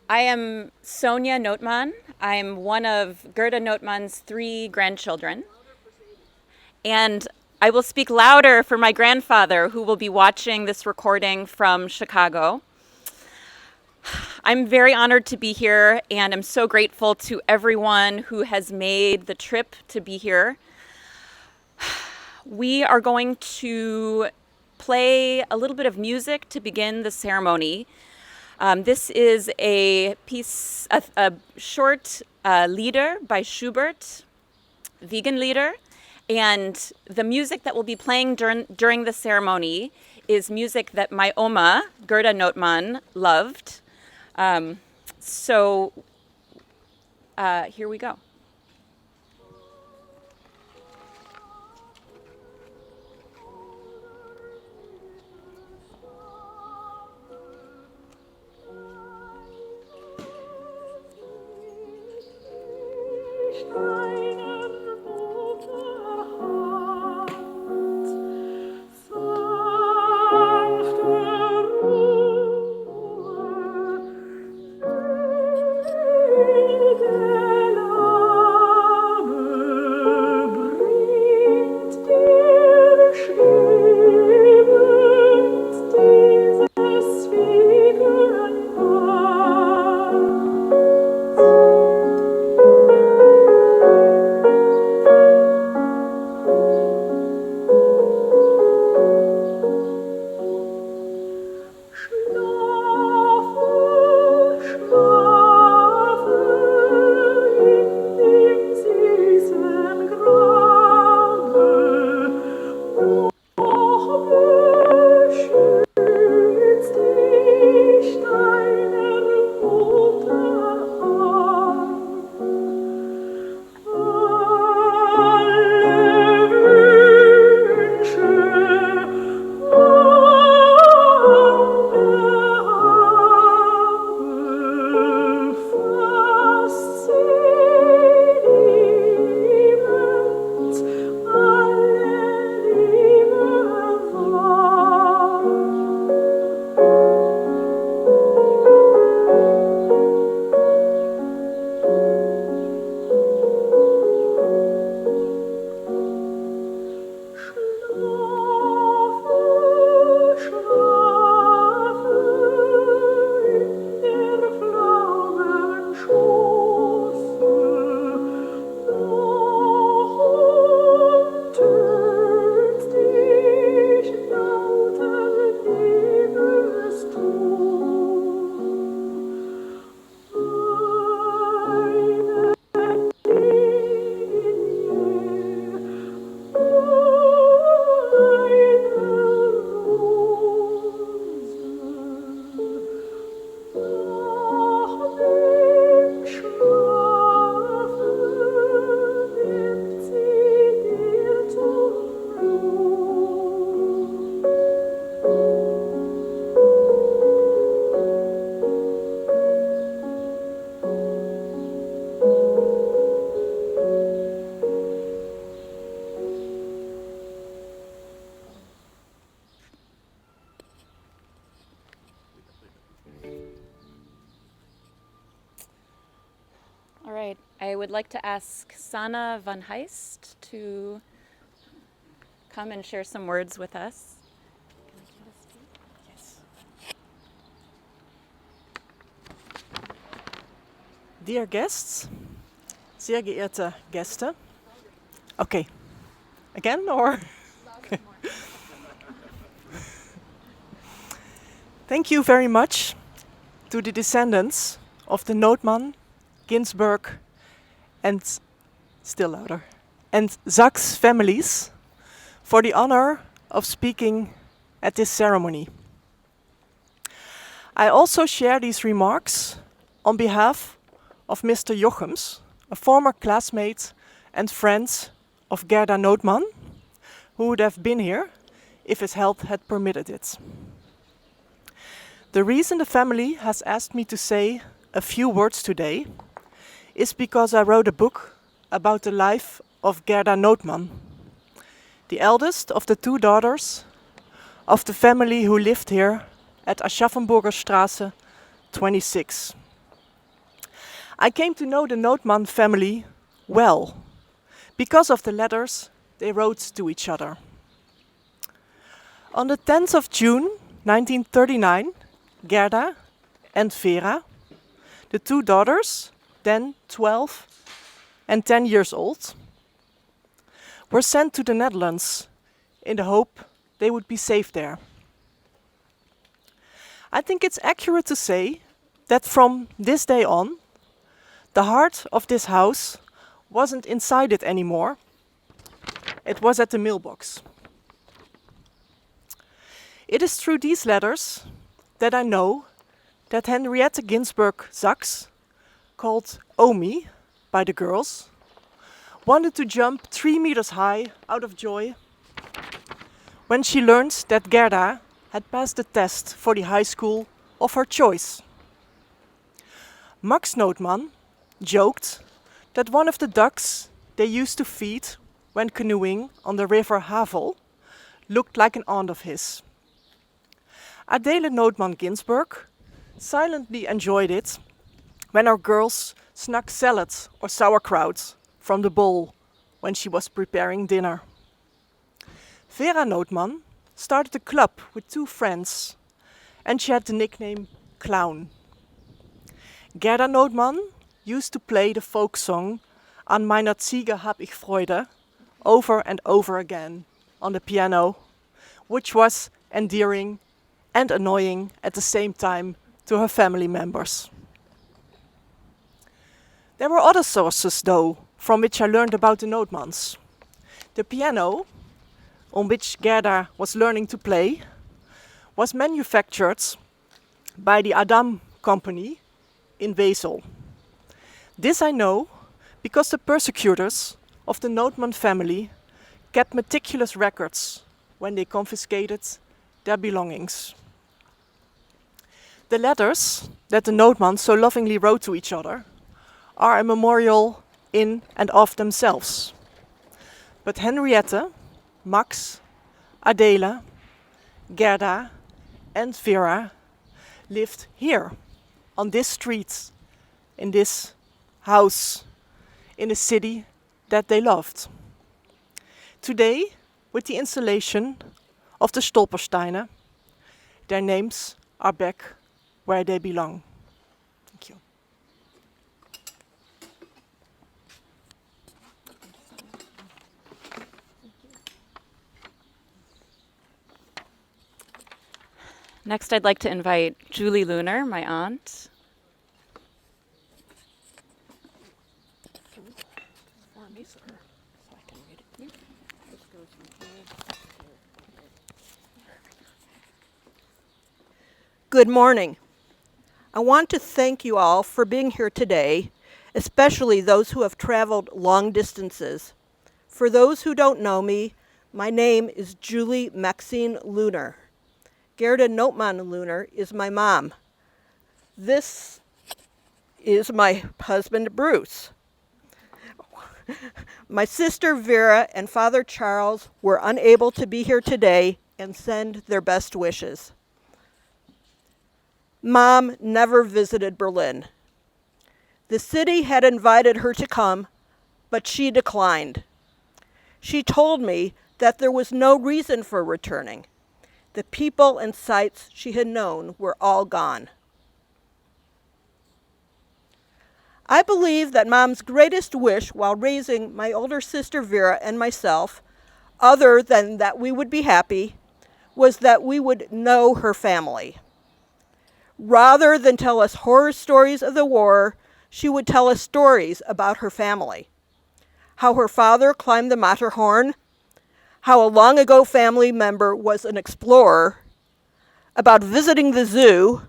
I am Sonia Nothmann. I'm one of Gerda Nothmann's 3 grandchildren. And I will speak louder for my grandfather, who will be watching this recording from Chicago. I'm very honored to be here, and I'm so grateful to everyone who has made the trip to be here. We are going to play a little bit of music to begin the ceremony. This is a piece, a short lieder by Schubert, vegan lieder, and the music that will be playing during the ceremony is music that my Oma, Gerda Nothmann, loved. So here we go. All right, I would like to ask Sanna van Heist to come and share some words with us. Yes. Dear guests, sehr geehrte Gäste. Okay, again or? Thank you very much to the descendants of the Nothmann, Ginsberg, and still louder, and Sachs families for the honor of speaking at this ceremony. I also share these remarks on behalf of Mr. Jochems, a former classmate and friend of Gerda Nothmann, who would have been here if his health had permitted it. The reason the family has asked me to say a few words today is because I wrote a book about the life of Gerda Nothmann, the eldest of the 2 daughters of the family who lived here at Aschaffenburger Straße 26. I came to know the Nothmann family well because of the letters they wrote to each other. On the 10th of June 1939, Gerda and Vera, the two daughters, then 12 and 10 years old, were sent to the Netherlands in the hope they would be safe there. I think it's accurate to say that from this day on, the heart of this house wasn't inside it anymore. It was at the mailbox. It is through these letters that I know that Henriette Ginsberg Sachs, called Omi by the girls, wanted to jump 3 meters high out of joy when she learned that Gerda had passed the test for the high school of her choice. Max Nothmann joked that one of the ducks they used to feed when canoeing on the river Havel looked like an aunt of his. Adele Nothmann Ginsberg silently enjoyed it when our girls snuck salad or sauerkraut from the bowl when she was preparing dinner. Vera Nothmann started a club with 2 friends and she had the nickname Clown. Gerda Nothmann used to play the folk song An meiner Ziege hab ich Freude over and over again on the piano, which was endearing and annoying at the same time to her family members. There were other sources, though, from which I learned about the Nothmanns. The piano, on which Gerda was learning to play, was manufactured by the Adam Company in Wesel. This I know because the persecutors of the Nothmann family kept meticulous records when they confiscated their belongings. The letters that the Nothmanns so lovingly wrote to each other are a memorial in and of themselves. But Henriette, Max, Adele, Gerda and Vera lived here, on this street, in this house, in a city that they loved. Today, with the installation of the Stolpersteine, their names are back where they belong. Thank you. Next, I'd like to invite Julie Lunar, my aunt. Good morning. I want to thank you all for being here today, especially those who have traveled long distances. For those who don't know me, my name is Julie Maxine Lunar. Gerda Nothmann Lunar is my mom. This is my husband, Bruce. My sister Vera and Father Charles were unable to be here today and send their best wishes. Mom never visited Berlin. The city had invited her to come, but she declined. She told me that there was no reason for returning. The people and sights she had known were all gone. I believe that Mom's greatest wish while raising my older sister Vera and myself, other than that we would be happy, was that we would know her family. Rather than tell us horror stories of the war, she would tell us stories about her family. How her father climbed the Matterhorn, how a long ago family member was an explorer, about visiting the zoo,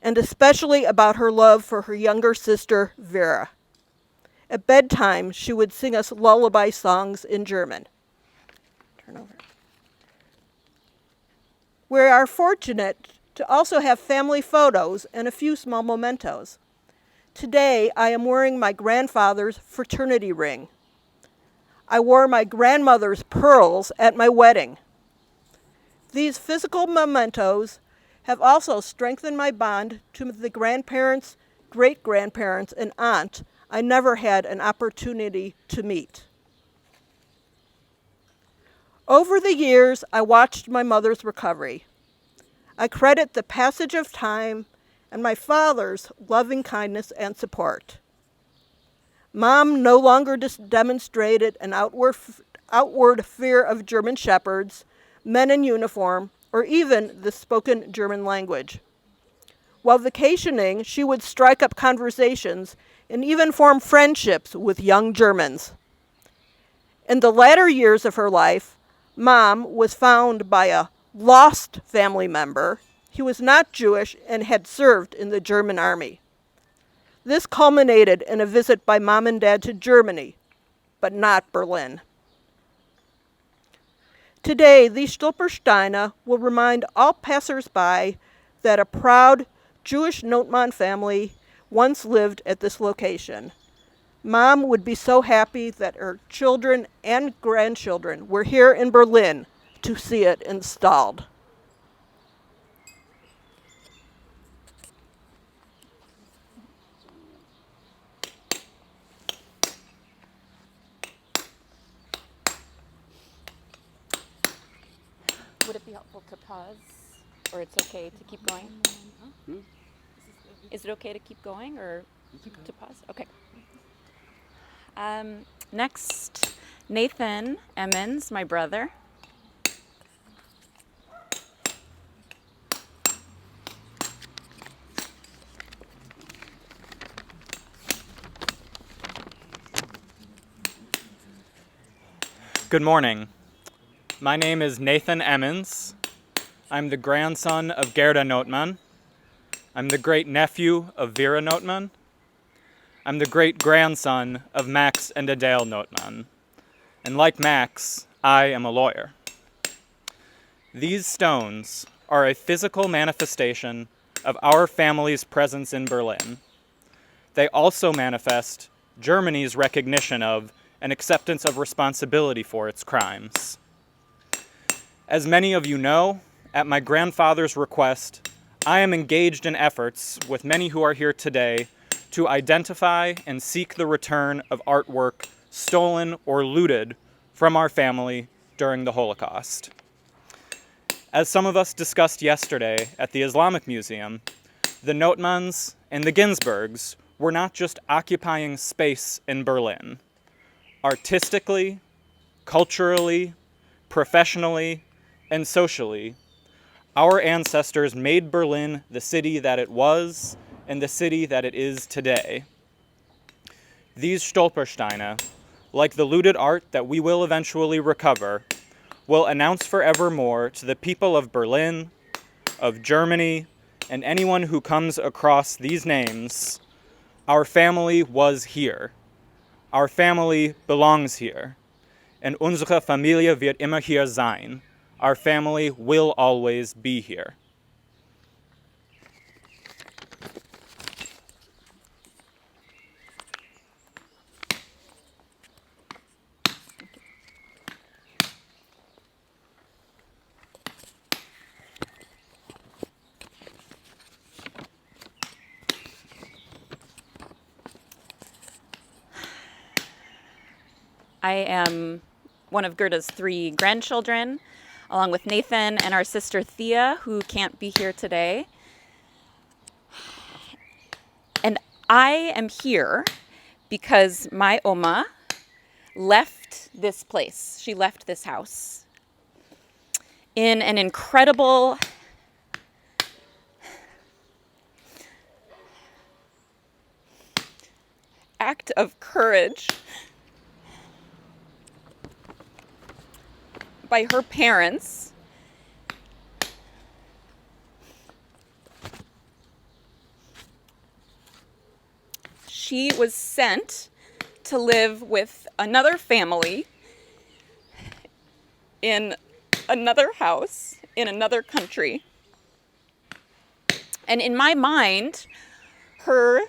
and especially about her love for her younger sister, Vera. At bedtime, she would sing us lullaby songs in German. Turn over. We are fortunate to also have family photos and a few small mementos. Today, I am wearing my grandfather's fraternity ring. I wore my grandmother's pearls at my wedding. These physical mementos have also strengthened my bond to the grandparents great-grandparents, and aunt I never had an opportunity to meet. Over the years, I watched my mother's recovery. I credit the passage of time and my father's loving kindness and support. Mom no longer demonstrated an outward fear of German shepherds, men in uniform, or even the spoken German language. While vacationing, she would strike up conversations and even form friendships with young Germans. In the latter years of her life, Mom was found by a lost family member. He was not Jewish and had served in the German army. This culminated in a visit by Mom and Dad to Germany, but not Berlin. Today, these Stolpersteine will remind all passersby that a proud Jewish Nothmann family once lived at this location. Mom would be so happy that her children and grandchildren were here in Berlin to see it installed. Would it be helpful to pause, or it's okay to keep going? Is it okay to keep going, or to pause? Okay. Next, Nathan Emmons, my brother. Good morning. My name is Nathan Emmons. I'm the grandson of Gerda Nothmann. I'm the great-nephew of Vera Nothmann. I'm the great-grandson of Max and Adele Nothmann. And like Max, I am a lawyer. These stones are a physical manifestation of our family's presence in Berlin. They also manifest Germany's recognition of and acceptance of responsibility for its crimes. As many of you know, at my grandfather's request, I am engaged in efforts with many who are here today to identify and seek the return of artwork stolen or looted from our family during the Holocaust. As some of us discussed yesterday at the Islamic Museum, the Nothmanns and the Ginsbergs were not just occupying space in Berlin. Artistically, culturally, professionally, and socially, our ancestors made Berlin the city that it was and the city that it is today. These Stolpersteine, like the looted art that we will eventually recover, will announce forevermore to the people of Berlin, of Germany, and anyone who comes across these names, our family was here. Our family belongs here. And unsere Familie wird immer hier sein. Our family will always be here. I am one of Gerda's 3 grandchildren, along with Nathan and our sister Thea, who can't be here today. And I am here because my Oma left this place. She left this house in an incredible act of courage by her parents. She was sent to live with another family in another house in another country. And in my mind, her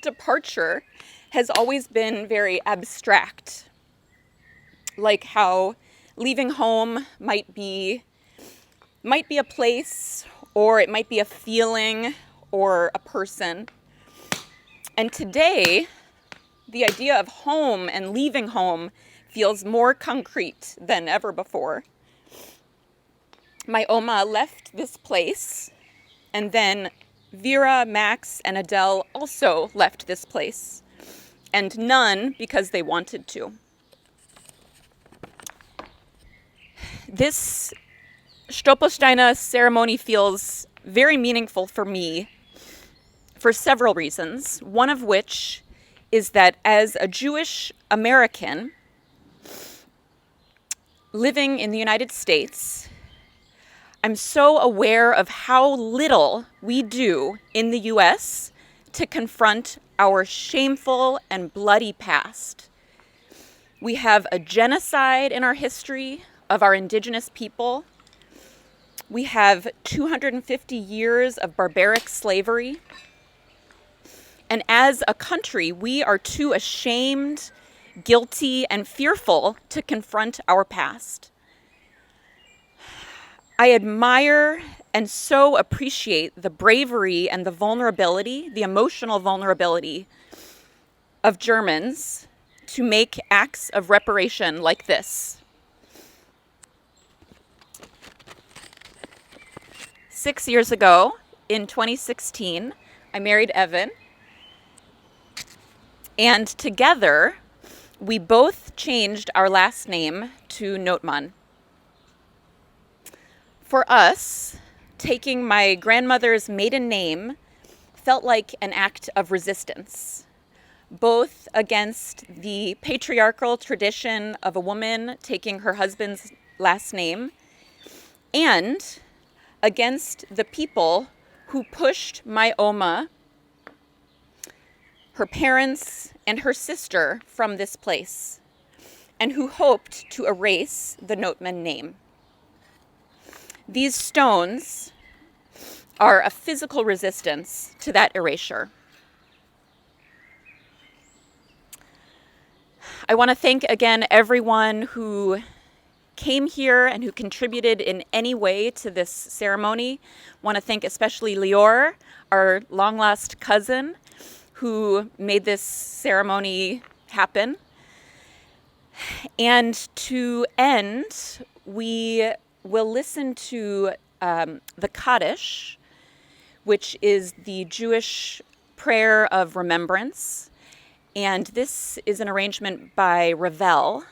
departure has always been very abstract. Like how leaving home might be a place or it might be a feeling or a person. And today, the idea of home and leaving home feels more concrete than ever before. My Oma left this place, and then Vera, Max, and Adele also left this place, and none because they wanted to. This Stolpersteine ceremony feels very meaningful for me for several reasons, one of which is that as a Jewish American living in the United States, I'm so aware of how little we do in the US to confront our shameful and bloody past. We have a genocide in our history of our indigenous people. We have 250 years of barbaric slavery. And as a country, we are too ashamed, guilty, and fearful to confront our past. I admire and so appreciate the bravery and the vulnerability, the emotional vulnerability of Germans to make acts of reparation like this. 6 years ago, in 2016, I married Evan. And together, we both changed our last name to Nothmann. For us, taking my grandmother's maiden name felt like an act of resistance, both against the patriarchal tradition of a woman taking her husband's last name and against the people who pushed my Oma, her parents, and her sister from this place, and who hoped to erase the Nothmann name. These stones are a physical resistance to that erasure. I want to thank again everyone who came here and who contributed in any way to this ceremony. I want to thank especially Lior, our long-lost cousin, who made this ceremony happen. And to end, we will listen to the Kaddish, which is the Jewish prayer of remembrance. And this is an arrangement by Ravel.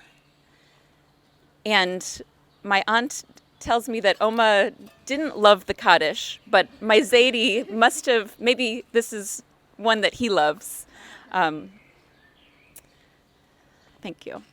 And my aunt tells me that Oma didn't love the Kaddish, but my Zaidi must have, maybe this is one that he loves. Thank you.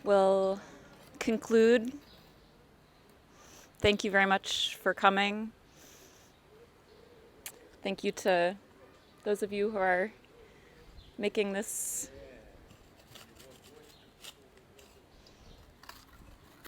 will conclude. Thank you very much for coming. Thank you to those of you who are making this